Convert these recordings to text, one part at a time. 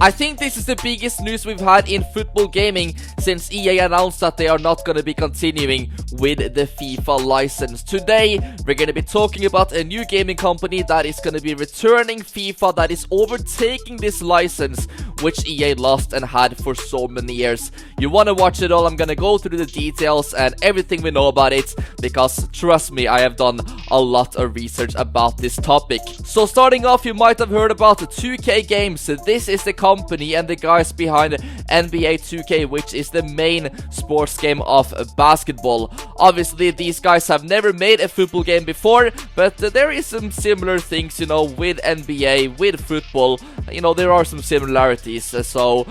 I think this is the biggest news we've had in football gaming since EA announced that they are not going to be continuing with the FIFA license. Today, we're going to be talking about a new gaming company that is going to be returning FIFA, that is overtaking this license which EA lost and had for so many years. You want to watch it all? I'm going to go through the details and everything we know about it, because trust me, I have done a lot of research about this topic. So starting off, you might have heard about the 2K games. This is the company and the guys behind NBA 2K, which is the main sports game of basketball. Obviously, these guys have never made a football game before, but there is some similar things, you know, with NBA, with football. You know, there are some similarities. So,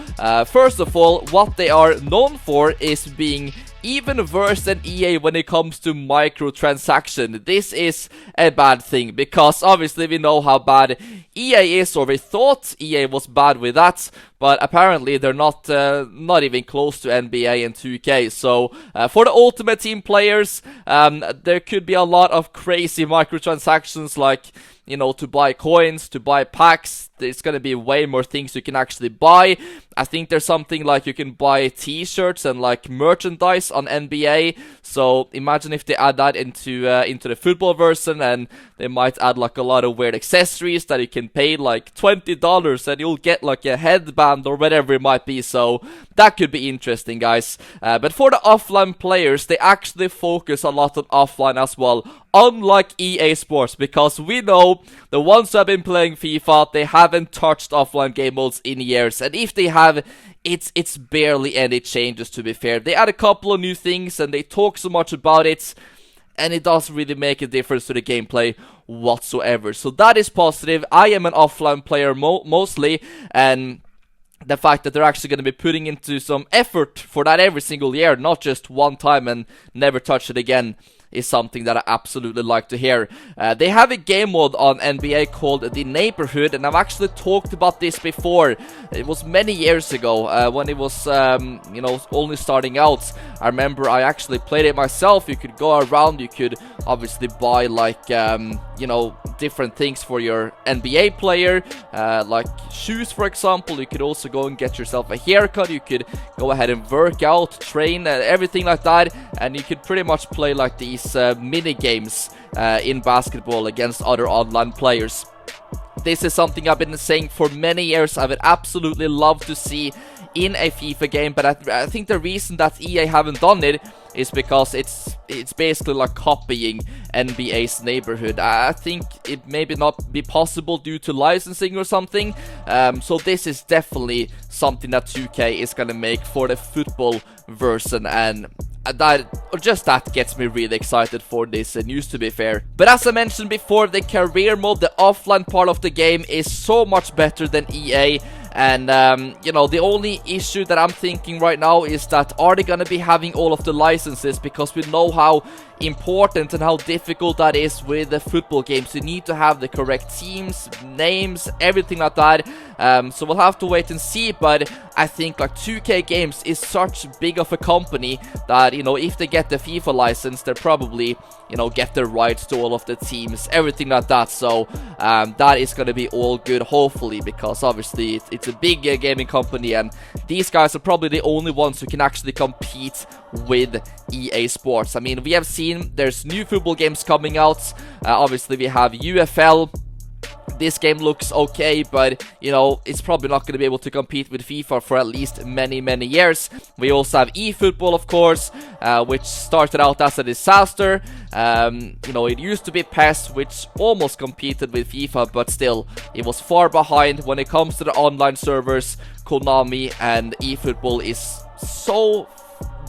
first of all, what they are known for is being even worse than EA when it comes to microtransaction. This is a bad thing, because obviously we know how bad EA is, or we thought EA was bad with that, but apparently they're not even close to NBA and 2K. So for the Ultimate Team players, there could be a lot of crazy microtransactions, like, you know, to buy coins, to buy packs. There's gonna be way more things you can actually buy. I think there's something like you can buy t-shirts and like merchandise on NBA. So imagine if they add that into the football version, and they might add like a lot of weird accessories that you can pay like $20 and you'll get like a headband or whatever it might be. So that could be interesting, guys. But for the offline players, they actually focus a lot on offline as well, unlike EA Sports, because we know the ones who have been playing FIFA, they haven't touched offline game modes in years, and if they have, it's barely any changes, to be fair. They add a couple of new things and they talk so much about it, and it doesn't really make a difference to the gameplay whatsoever. So that is positive. I am an offline player mostly, and the fact that they're actually going to be putting into some effort for that every single year, not just one time and never touch it again, is something that I absolutely like to hear. They have a game mode on NBA called The Neighborhood, and I've actually talked about this before. It was many years ago when it was, you know, only starting out. I remember I actually played it myself. You could go around, you could obviously buy like, you know, different things for your NBA player, like shoes, for example. You could also go and get yourself a haircut. You could go ahead and work out, train, everything like that, and you could pretty much play like these mini games in basketball against other online players. This is something I've been saying for many years. I would absolutely love to see in a FIFA game, but I think the reason that EA haven't done it is because it's basically like copying NBA's Neighborhood. I think it maybe not be possible due to licensing or something. So this is definitely something that 2K is gonna make for the football version, and that gets me really excited for this news, to be fair. But as I mentioned before, the career mode, the offline part of the game, is so much better than EA. And, you know, the only issue that I'm thinking right now is that, are they gonna be having all of the licenses? Because we know how important and how difficult that is with the football games. You need to have the correct teams, names, everything like that. So we'll have to wait and see, but I think like 2K Games is such big of a company that, you know, if they get the FIFA license, they'll probably, you know, get the rights to all of the teams, everything like that. So that is gonna be all good, hopefully, because obviously it's a big gaming company, and these guys are probably the only ones who can actually compete with EA Sports. I mean, we have seen there's new football games coming out. Obviously we have UFL. This game looks okay, but, you know, it's probably not going to be able to compete with FIFA for at least many years. We also have eFootball, of course, which started out as a disaster. You know, it used to be PES, which almost competed with FIFA, but still, it was far behind when it comes to the online servers. Konami and eFootball is so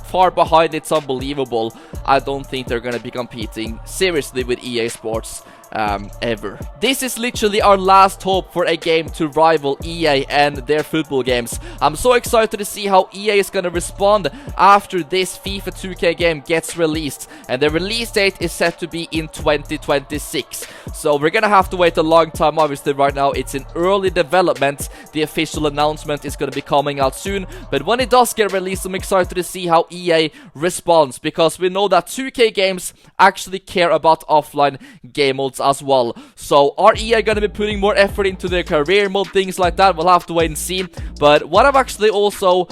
far behind, it's unbelievable. I don't think they're going to be competing seriously with EA Sports ever. This is literally our last hope for a game to rival EA and their football games. I'm so excited to see how EA is gonna respond after this FIFA 2K game gets released, and the release date is set to be in 2026. So we're gonna have to wait a long time. Obviously right now it's in early development. The official announcement is gonna be coming out soon, but when it does get released, I'm excited to see how EA responds, because we know that 2K games actually care about offline game modes modes as well. So are EA gonna be putting more effort into their career mode, things like that? We'll have to wait and see. But what I've actually also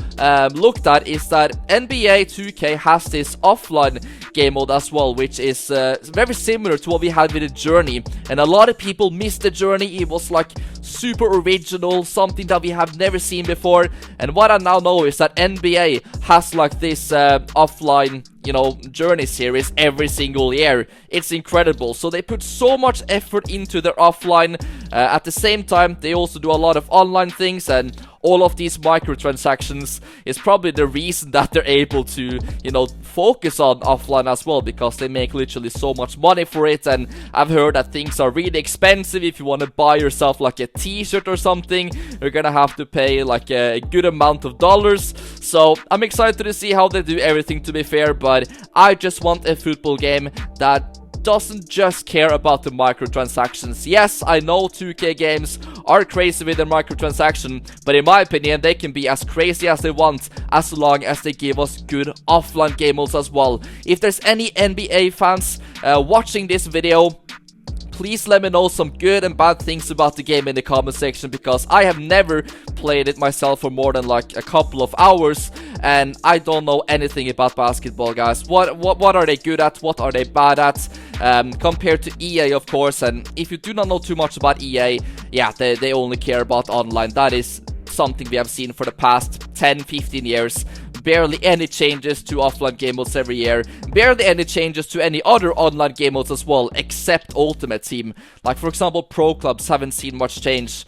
looked at is that NBA 2K has this offline game mode as well, which is very similar to what we had with the Journey, and a lot of people missed the Journey. It was like super original, something that we have never seen before. And what I now know is that NBA has like this offline, you know, Journey series every single year. It's incredible. So they put so much effort into their offline. At the same time, they also do a lot of online things, and all of these microtransactions is probably the reason that they're able to, you know, focus on offline as well, because they make literally so much money for it. And I've heard that things are really expensive. If you want to buy yourself like a t-shirt or something, you're gonna have to pay like a good amount of dollars. So I'm excited to see how they do everything, to be fair, but I just want a football game that doesn't just care about the microtransactions. Yes, I know 2K games are crazy with their microtransaction, but in my opinion, they can be as crazy as they want as long as they give us good offline game modes as well. If there's any NBA fans watching this video, please let me know some good and bad things about the game in the comment section, because I have never played it myself for more than like a couple of hours, and I don't know anything about basketball, guys. What are they good at? What are they bad at? Compared to EA, of course. And if you do not know too much about EA, yeah, they only care about online. That is something we have seen for the past 10-15 years. Barely any changes to offline game modes every year. Barely any changes to any other online game modes as well, except Ultimate Team. Like, for example, Pro Clubs haven't seen much change.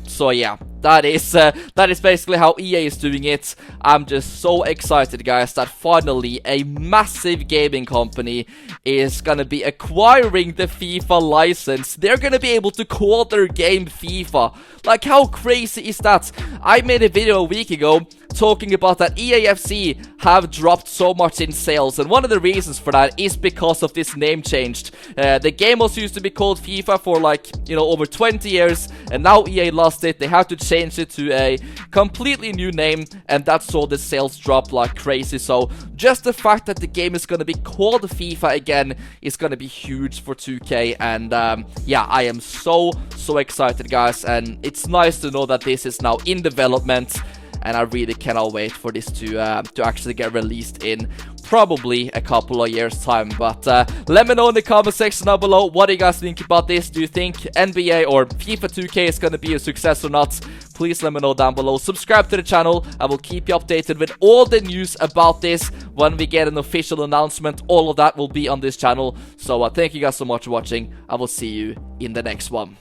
So yeah, that is basically how EA is doing it. I'm just so excited, guys, that finally a massive gaming company is gonna be acquiring the FIFA license. They're gonna be able to call their game FIFA. Like, how crazy is that? I made a video a week ago talking about that EAFC have dropped so much in sales, and one of the reasons for that is because of this name change. The game was used to be called FIFA for like, you know, over 20 years, and now EA lost it. They had to change it to a completely new name, and that saw the sales drop like crazy. So just the fact that the game is gonna be called FIFA again is gonna be huge for 2K, and yeah, I am so excited, guys, and it's nice to know that this is now in development. And I really cannot wait for this to actually get released in probably a couple of years time. But let me know in the comment section down below, what do you guys think about this? Do you think NBA or FIFA 2K is going to be a success or not? Please let me know down below. Subscribe to the channel. I will keep you updated with all the news about this when we get an official announcement. All of that will be on this channel. So thank you guys so much for watching. I will see you in the next one.